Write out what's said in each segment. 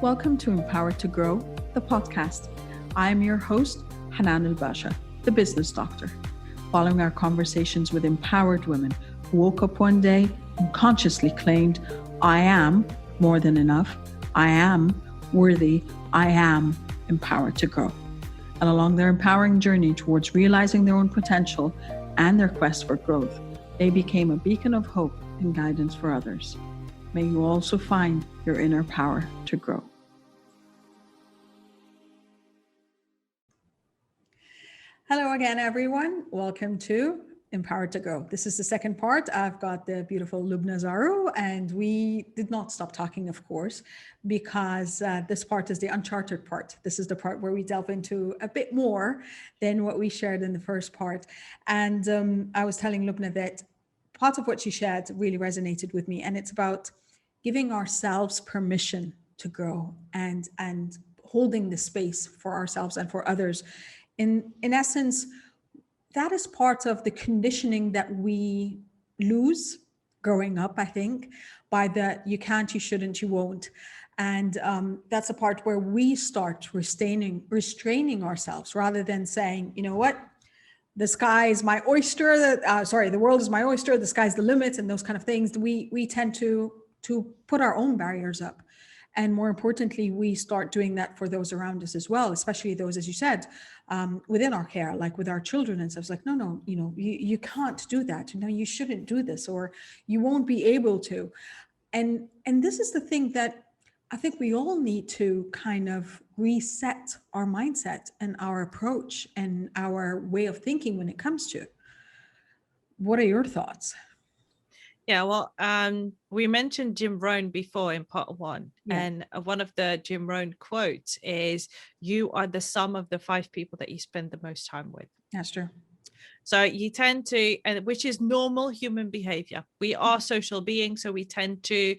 Welcome to Empowered to Grow, the podcast. I am your host, Hanan Basha, the business doctor. Following our conversations with empowered women who woke up one day and consciously claimed, I am more than enough, I am worthy, I am empowered to grow. And along their empowering journey towards realizing their own potential and their quest for growth, they became a beacon of hope and guidance for others. May you also find your inner power to grow. Hello again, everyone. Welcome to Empowered to Grow. This is the second part. I've got the beautiful Loubna Zarrou, and we did not stop talking, of course, because this part is the Unchartered part. This is the part where we delve into a bit more than what we shared in the first part. And I was telling Loubna that part of what she shared really resonated with me, and it's about giving ourselves permission to grow and holding the space for ourselves and for others. In essence, that is part of the conditioning that we lose growing up, I think, by the you can't, you shouldn't, you won't. And that's a part where we start restraining ourselves rather than saying, you know what, the sky is my oyster, the world is my oyster, the sky's the limit, and those kind of things. We tend to put our own barriers up. And more importantly, we start doing that for those around us as well, especially those, as you said, within our care, like with our children and stuff. It's like, no, you can't do that. No, you shouldn't do this, or you won't be able to. And this is the thing that I think we all need to kind of reset our mindset and our approach and our way of thinking when it comes to. What are your thoughts? Yeah, well, we mentioned Jim Rohn before in part one, and one of the Jim Rohn quotes is, "You are the sum of the 5 people that you spend the most time with." That's true. So you tend to, and which is normal human behavior. We are social beings, so we tend to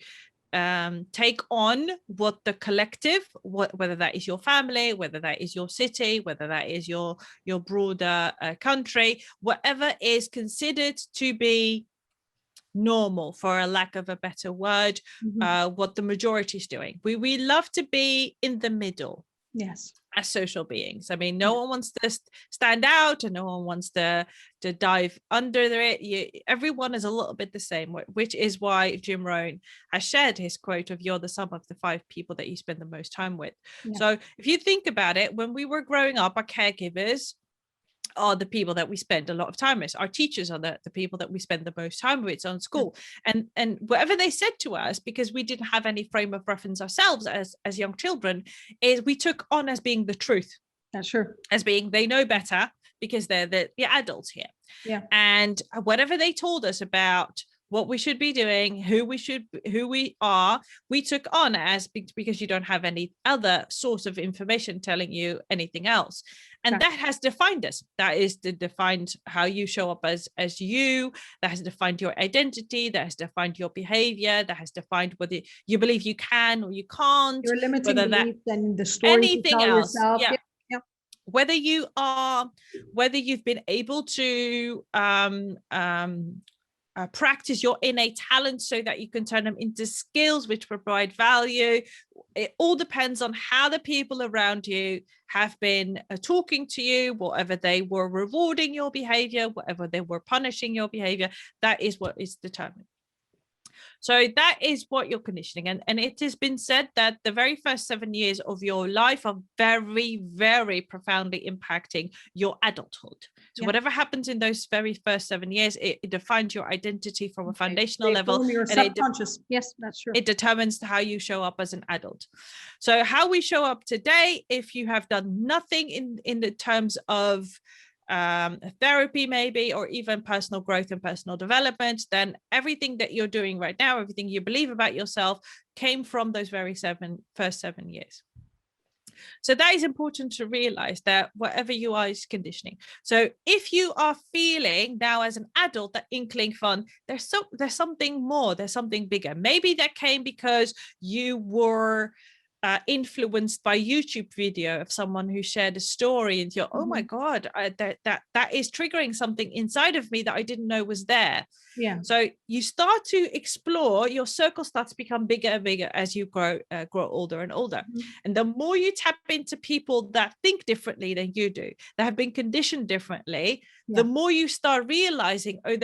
take on what the collective, whether that is your family, whether that is your city, whether that is your broader country, whatever is considered to be normal, for a lack of a better word, what the majority is doing. We love to be in the middle. Yes. As social beings. I mean, no one wants to stand out, and no one wants to dive under it. Everyone is a little bit the same, which is why Jim Rohn has shared his quote of, "You're the sum of the 5 people that you spend the most time with." Yeah. So if you think about it, when we were growing up, our caregivers are the people that we spend a lot of time with. Our teachers are the people that we spend the most time with on school. And whatever they said to us, because we didn't have any frame of reference ourselves as young children, is we took on as being the truth. That's true. As being they know better because they're the adults here. Yeah. And whatever they told us about what we should be doing, who we are, we took on as, because you don't have any other source of information telling you anything else. And that has defined us. That is defined how you show up as you, that has defined your identity, that has defined your behavior, that has defined whether you believe you can or you can't. Your limiting beliefs and the story anything you tell else. Yourself. Yeah. Whether you've been able to practice your innate talents so that you can turn them into skills which provide value. It all depends on how the people around you have been talking to you, whatever they were rewarding your behavior, whatever they were punishing your behavior. That is what is determined. So that is what you're conditioning. And it has been said that the very first 7 years of your life are very, very profoundly impacting your adulthood. So whatever happens in those very first 7 years, it defines your identity from a foundational level. Your subconscious. Yes, that's true. It determines how you show up as an adult. So how we show up today, if you have done nothing in the terms of therapy maybe, or even personal growth and personal development, then everything that you're doing right now, everything you believe about yourself, came from those very first 7 years. So that is important to realize, that whatever you are is conditioning. So if you are feeling now as an adult that inkling fun, there's something more, there's something bigger. Maybe that came because you were influenced by YouTube video of someone who shared a story, and you're, oh my God, that is triggering something inside of me that I didn't know was there. Yeah. So you start to explore, your circle starts to become bigger and bigger as you grow older and older. And the more you tap into people that think differently than you do, that have been conditioned differently, the more you start realizing, oh,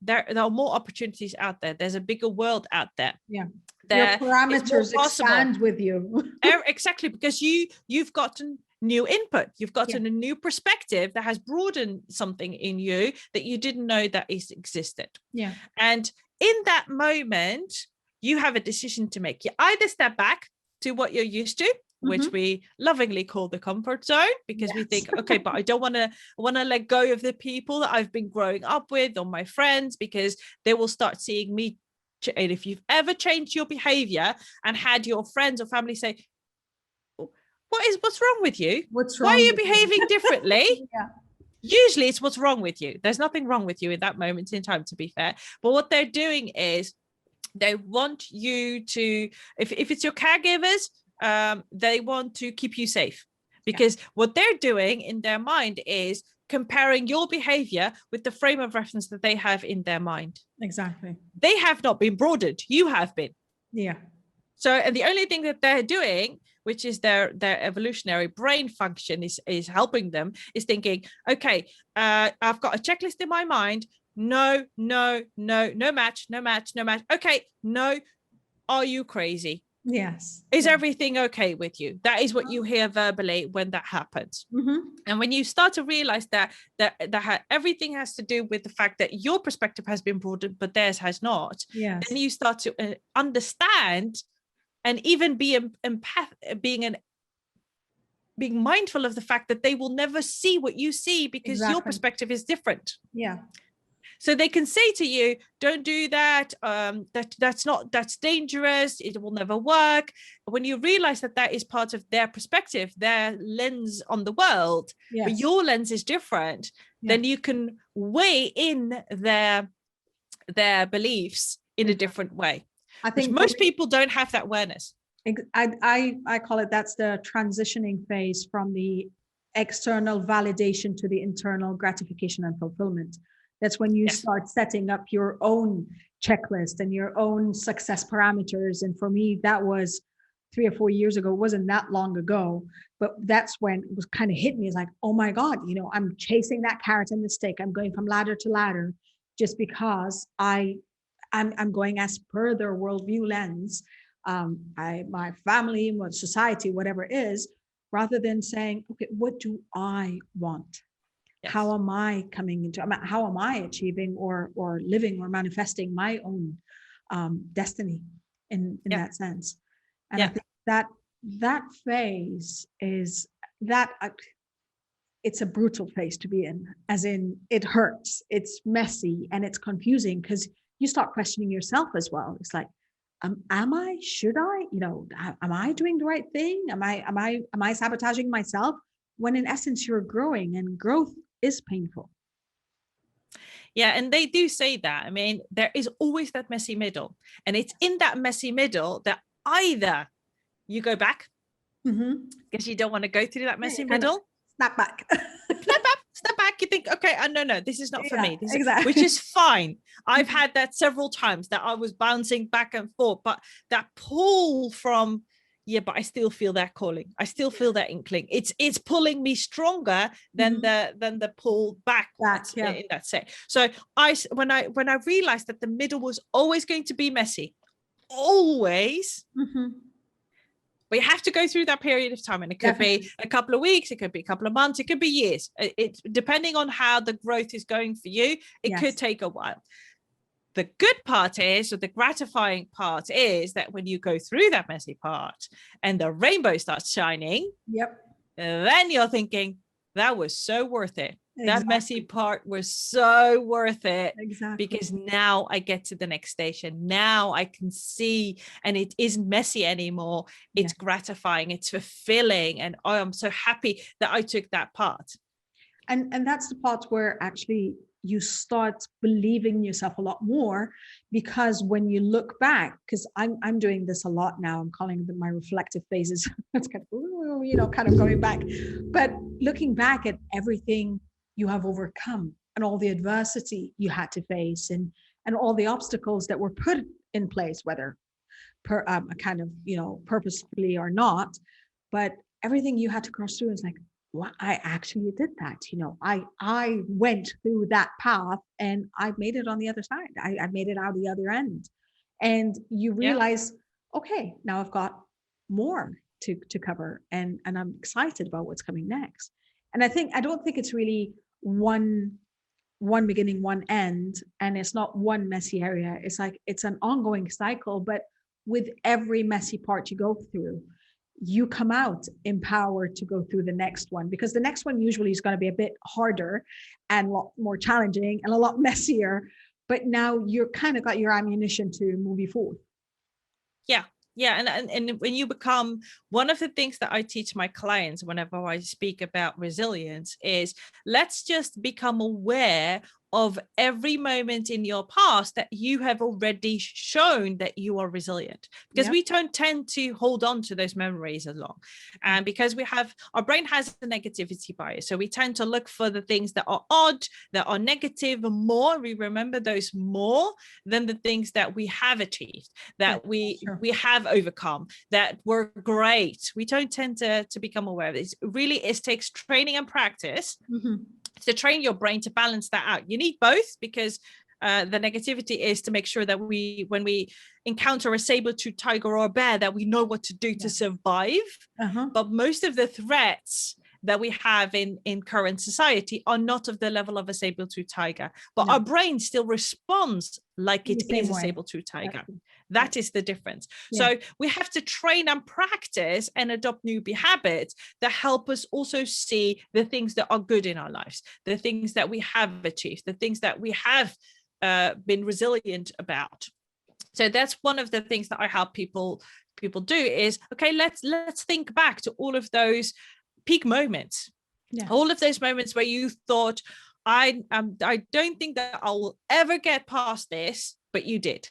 there are more opportunities out there. There's a bigger world out there. Yeah. Your parameters expand with you. Exactly, because you've gotten new input, you've gotten a new perspective that has broadened something in you that you didn't know that existed. Yeah. And in that moment, you have a decision to make. You either step back to what you're used to, which we lovingly call the comfort zone, because we think, okay, but I don't want to let go of the people that I've been growing up with or my friends, because they will start seeing me. And if you've ever changed your behavior and had your friends or family say, what's wrong with you? Why are you behaving differently? Usually it's what's wrong with you. There's nothing wrong with you in that moment in time, to be fair. But what they're doing is they want you to, if it's your caregivers, they want to keep you safe, because what they're doing in their mind is comparing your behavior with the frame of reference that they have in their mind. Exactly. They have not been broadened. You have been. Yeah. So, and the only thing that they're doing, which is their evolutionary brain function is helping them, is thinking, okay, I've got a checklist in my mind. No match. Okay, no. Are you crazy? Yes. Is everything okay with you? That is what you hear verbally when that happens. And when you start to realize that everything has to do with the fact that your perspective has been broadened, but theirs has not, then you start to understand and even being mindful of the fact that they will never see what you see, because your perspective is different. Yeah. So they can say to you, don't do that. That's dangerous. It will never work. When you realize that is part of their perspective, their lens on the world, but your lens is different, then you can weigh in their beliefs in a different way. I think most people don't have that awareness. I call it, that's the transitioning phase from the external validation to the internal gratification and fulfillment. That's when you start setting up your own checklist and your own success parameters. And for me, that was 3 or 4 years ago. It wasn't that long ago, but that's when it was kind of hit me. It's like, oh my God, I'm chasing that carrot and the stick. I'm going from ladder to ladder just because I'm going as per their worldview lens, my family, what society, whatever it is, rather than saying, okay, what do I want? How am I how am I achieving or living or manifesting my own destiny in that sense? And I think that phase is it's a brutal phase to be in, as in it hurts, it's messy, and it's confusing, because you start questioning yourself as well. It's like, should I, am I doing the right thing? Am I sabotaging myself? When in essence you're growing, and growth is painful. Yeah, and they do say that. I mean, there is always that messy middle, and it's in that messy middle that either you go back because you don't want to go through that messy middle. Snap back. Step back. You think, okay, no, this is not for me. Which is fine. I've had that several times, that I was bouncing back and forth, but that pull from, but I still feel that calling. I still feel that inkling. It's pulling me stronger than the pull backwards in that set. So when I realized that the middle was always going to be messy, always. We have to go through that period of time, and it could be a couple of weeks, it could be a couple of months, it could be years. It's depending on how the growth is going for you. It could take a while. The good part is, or the gratifying part is, that when you go through that messy part and the rainbow starts shining, then you're thinking, that was so worth it. That messy part was so worth it, because now I get to the next station. Now I can see, and it isn't messy anymore. It's gratifying, it's fulfilling, and I'm so happy that I took that part. And that's the part where actually you start believing in yourself a lot more, because when you look back, because I'm doing this a lot now, I'm calling them my reflective phases. It's kind of, kind of going back, but looking back at everything you have overcome and all the adversity you had to face, and all the obstacles that were put in place, whether kind of, purposefully or not, but everything you had to cross through is like, well, I actually did that. I went through that path and I made it on the other side. I made it out the other end. And you Yeah. realize, okay, now I've got more to cover, and I'm excited about what's coming next. And I don't think it's really one beginning, one end, and it's not one messy area. It's like it's an ongoing cycle, but with every messy part you go through, you come out empowered to go through the next one, because the next one usually is going to be a bit harder and a lot more challenging and a lot messier, but now you're kind of got your ammunition to move you forward. Yeah, and when you become, one of the things that I teach my clients whenever I speak about resilience is, let's just become aware of every moment in your past that you have already shown that you are resilient, because we don't tend to hold on to those memories as long, and because our brain has a negativity bias, so we tend to look for the things that are odd, that are negative more. We remember those more than the things that we have achieved, that we have overcome, that were great. We don't tend to become aware of this. It takes training and practice to train your brain to balance that out. You need both, because the negativity is to make sure that when we encounter a saber-toothed tiger or a bear, that we know what to do to survive. But most of the threats that we have in current society are not of the level of a saber-toothed tiger, but our brain still responds like it is a saber-toothed tiger. That is the difference. So we have to train and practice and adopt new habits that help us also see the things that are good in our lives, the things that we have achieved, the things that we have been resilient about. So that's one of the things that I help people do is, okay, let's think back to all of those peak moments, all of those moments where you thought, I don't think that I will ever get past this, but you did.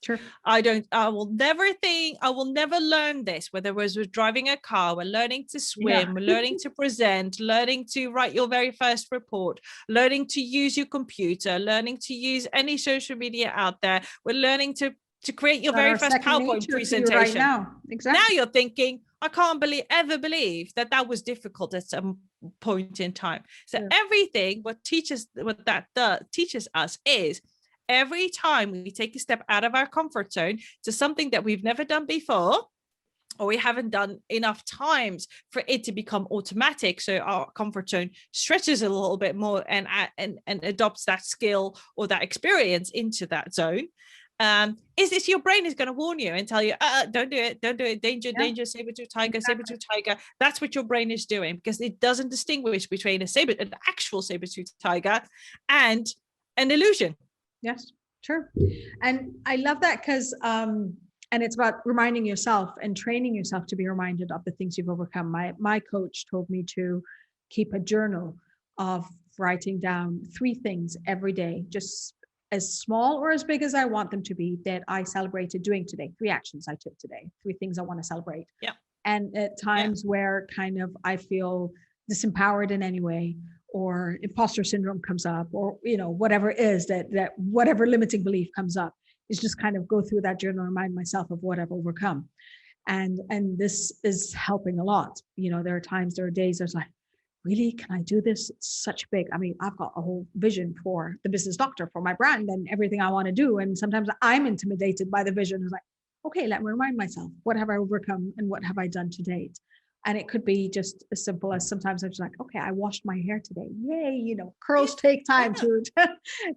Sure. I will never learn this, whether it was with driving a car, we're learning to swim, we're learning to present, learning to write your very first report, learning to use your computer, learning to use any social media out there. We're learning to create your very first PowerPoint presentation. Right now. Exactly. Now you're thinking, I can't ever believe that was difficult at some point in time. So everything, what that teaches us is, every time we take a step out of our comfort zone to something that we've never done before, or we haven't done enough times for it to become automatic, so our comfort zone stretches a little bit more and adopts that skill or that experience into that zone, is this your brain is going to warn you and tell you, don't do it, danger, saber-tooth tiger, saber-tooth tiger. That's what your brain is doing, because it doesn't distinguish between an actual saber-tooth tiger and an illusion. Yes, sure. And I love that, because and it's about reminding yourself and training yourself to be reminded of the things you've overcome. My coach told me to keep a journal of writing down 3 things every day, just as small or as big as I want them to be, that I celebrated doing today. 3 actions I took today, 3 things I want to celebrate. Yeah. And at times where kind of I feel disempowered in any way, or imposter syndrome comes up, or whatever it is that whatever limiting belief comes up, is just kind of go through that journal and remind myself of what I've overcome. And this is helping a lot. There are days there's like, really, can I do this? It's such big. I mean, I've got a whole vision for the business doctor, for my brand and everything I want to do. And sometimes I'm intimidated by the vision. It's like, okay, let me remind myself, what have I overcome and what have I done to date? And it could be just as simple as, sometimes I'm just like, okay, I washed my hair today. Yay, curls take time to,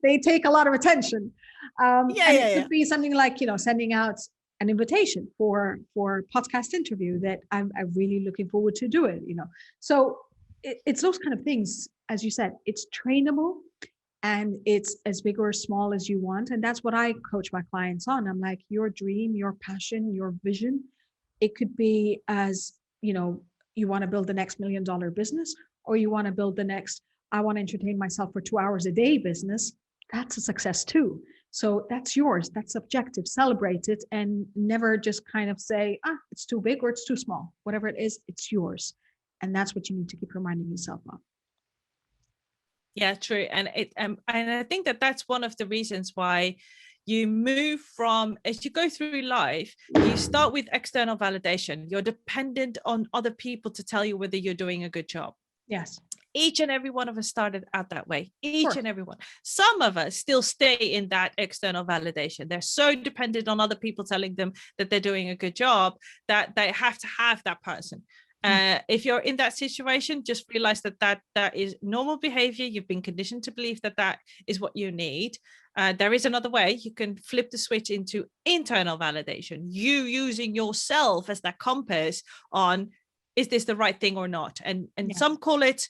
they take a lot of attention. It could be something like, sending out an invitation for a podcast interview that I'm really looking forward to do it, So it's those kind of things, as you said, it's trainable, and it's as big or as small as you want. And that's what I coach my clients on. I'm like, your dream, your passion, your vision, it could be as, you want to build the next $1 million business, or you want to build the next I want to entertain myself for 2 hours a day business, that's a success too. So that's yours. That's subjective. Celebrate it and never just kind of say, it's too big or it's too small. Whatever it is, it's yours. And that's what you need to keep reminding yourself of. Yeah, true. And I think that that's one of the reasons why you move from, as you go through life, you start with external validation. You're dependent on other people to tell you whether you're doing a good job. Yes. Each and every one of us started out that way. Each and every one. Some of us still stay in that external validation. They're so dependent on other people telling them that they're doing a good job that they have to have that person. If you're in that situation, just realize that is normal behavior. You've been conditioned to believe that is what you need. There is another way. You can flip the switch into internal validation. You using yourself as that compass on, is this the right thing or not? And yes. Some call it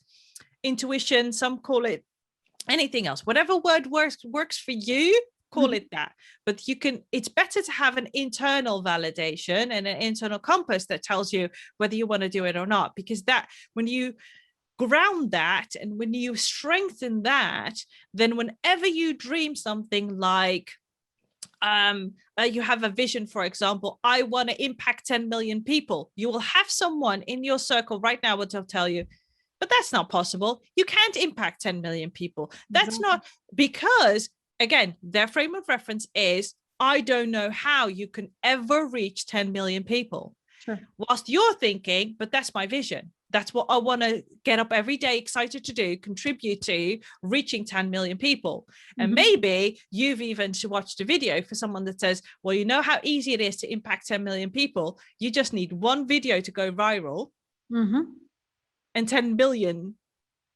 intuition, some call it anything else. Whatever word works for you, call it that. But it's better to have an internal validation and an internal compass that tells you whether you want to do it or not, because that, when you ground that and when you strengthen that, then whenever you dream something like you have a vision, for example, I want to impact 10 million people, you will have someone in your circle right now will tell you, but that's not possible. You can't impact 10 million people. That's not, because again, their frame of reference is, I don't know how you can ever reach 10 million people. Sure. Whilst you're thinking, but that's my vision. That's what I want to get up every day excited to do, contribute to reaching 10 million people. And maybe you've even watched a video for someone that says, well, you know how easy it is to impact 10 million people. You just need one video to go viral. And 10 million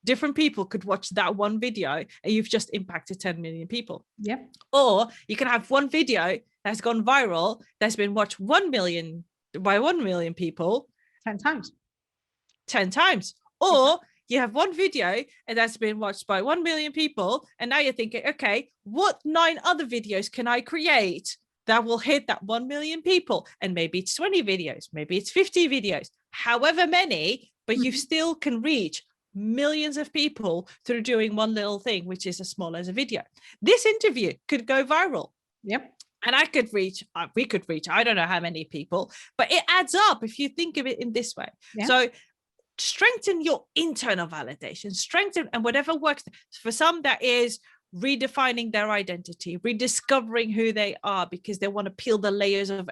different people could watch that one video and you've just impacted 10 million people. Yep. Or you can have one video that's gone viral, that's been watched 1 million by 1 million people 10 times. 10 times. Or you have one video and that's been watched by 1 million people, and now you're thinking, okay, what 9 other videos can I create that will hit that 1 million people? And maybe it's 20 videos, maybe it's 50 videos, however many, but you still can reach millions of people through doing one little thing, which is as small as a video. This interview could go viral. Yep. And we could reach, I don't know how many people, but it adds up if you think of it in this way. Yeah. So strengthen your internal validation, and whatever works. For some, that is redefining their identity, rediscovering who they are, because they want to peel the layers of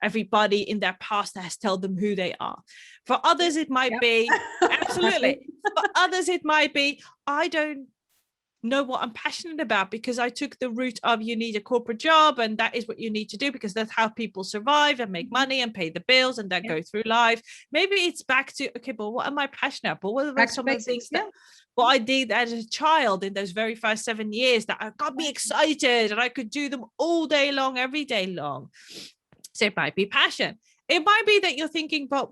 everybody in their past that has told them who they are. For others, it might be, absolutely. For others, it might be, I don't know what I'm passionate about because I took the route of you need a corporate job and that is what you need to do because that's how people survive and make money and pay the bills and then go through life. Maybe it's back to, okay, but what am I passionate about? What are some of the things that what I did as a child in those very first 7 years that got me excited and I could do them all day long, every day long. So it might be passion. It might be that you're thinking, but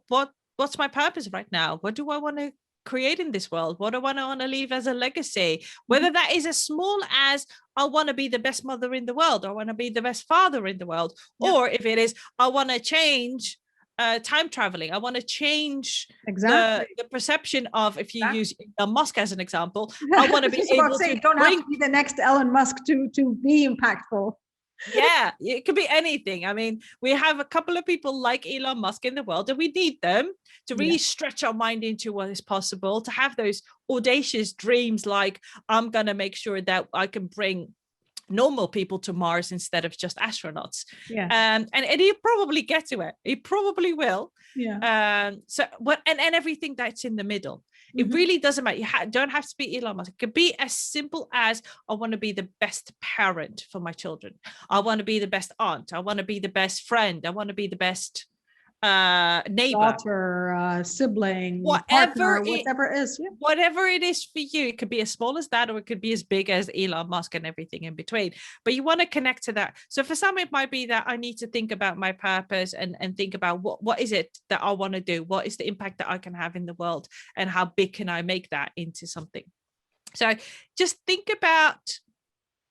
what's my purpose right now? What do I want to create in this world? What do I want to leave as a legacy? Whether that is as small as I want to be the best mother in the world, or I want to be the best father in the world, or if it is I want to change time traveling, I want to change the perception of, if you use Elon Musk as an example, I want to be able to don't have to be the next Elon Musk to be impactful. Yeah, it could be anything. I mean, we have a couple of people like Elon Musk in the world, and we need them to really stretch our mind into what is possible, to have those audacious dreams like, I'm going to make sure that I can bring normal people to Mars instead of just astronauts. And he'll probably get to it. He probably will. So what and everything that's in the middle. It really doesn't matter. You don't have to be Elon Musk. It could be as simple as, I want to be the best parent for my children. I want to be the best aunt. I want to be the best friend. I want to be the best neighbor, daughter, sibling, whatever it is. Whatever it is for you, it could be as small as that, or it could be as big as Elon Musk and everything in between. But you want to connect to that. So for some, it might be that I need to think about my purpose and think about what is it that I want to do? What is the impact that I can have in the world? And how big can I make that into something? So just think about,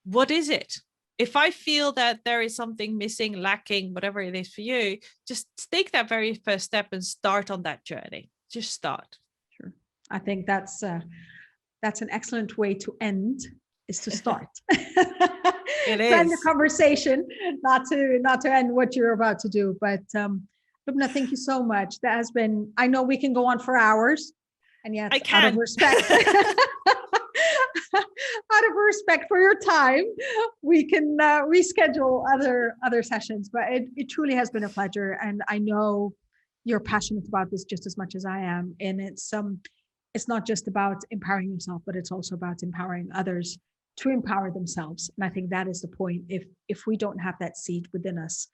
what is it? If I feel that there is something missing, lacking, whatever it is for you, just take that very first step and start on that journey. Just start. Sure. I think that's that's an excellent way to end, is to start. It To end the is. conversation, not to end what you're about to do. But Loubna, thank you so much. That has been, I know we can go on for hours, and yet I out of can. respect, out of respect for your time, we can reschedule other sessions. But it truly has been a pleasure, and I know you're passionate about this just as much as I am. And it's not just about empowering yourself, but it's also about empowering others to empower themselves. And I think that is the point. If we don't have that seed within us,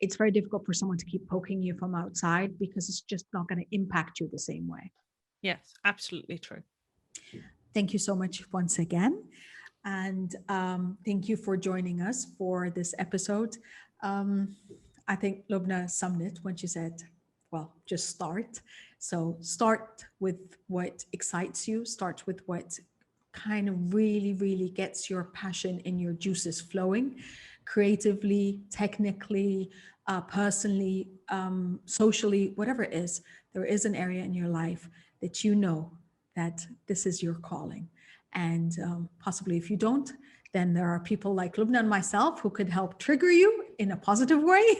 it's very difficult for someone to keep poking you from outside, because it's just not going to impact you the same way. Yes, absolutely true. Thank you so much once again. And thank you for joining us for this episode. I think Loubna summed it when she said, well, just start. So start with what excites you, start with what kind of really, really gets your passion and your juices flowing, creatively, technically, personally, socially, whatever it is. There is an area in your life that you know that this is your calling. And possibly if you don't, then there are people like Loubna and myself who could help trigger you in a positive way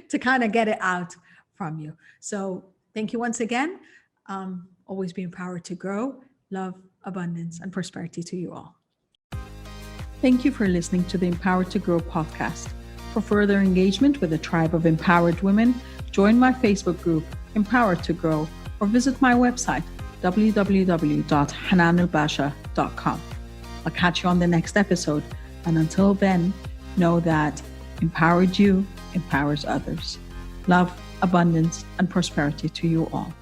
to kind of get it out from you. So thank you once again. Always be empowered to grow. Love, abundance, and prosperity to you all. Thank you for listening to the Empowered to Grow podcast. For further engagement with a tribe of empowered women, join my Facebook group, Empowered to Grow, or visit my website, www.hananalbasha.com. I'll catch you on the next episode. And until then, know that empowered you empowers others. Love, abundance, and prosperity to you all.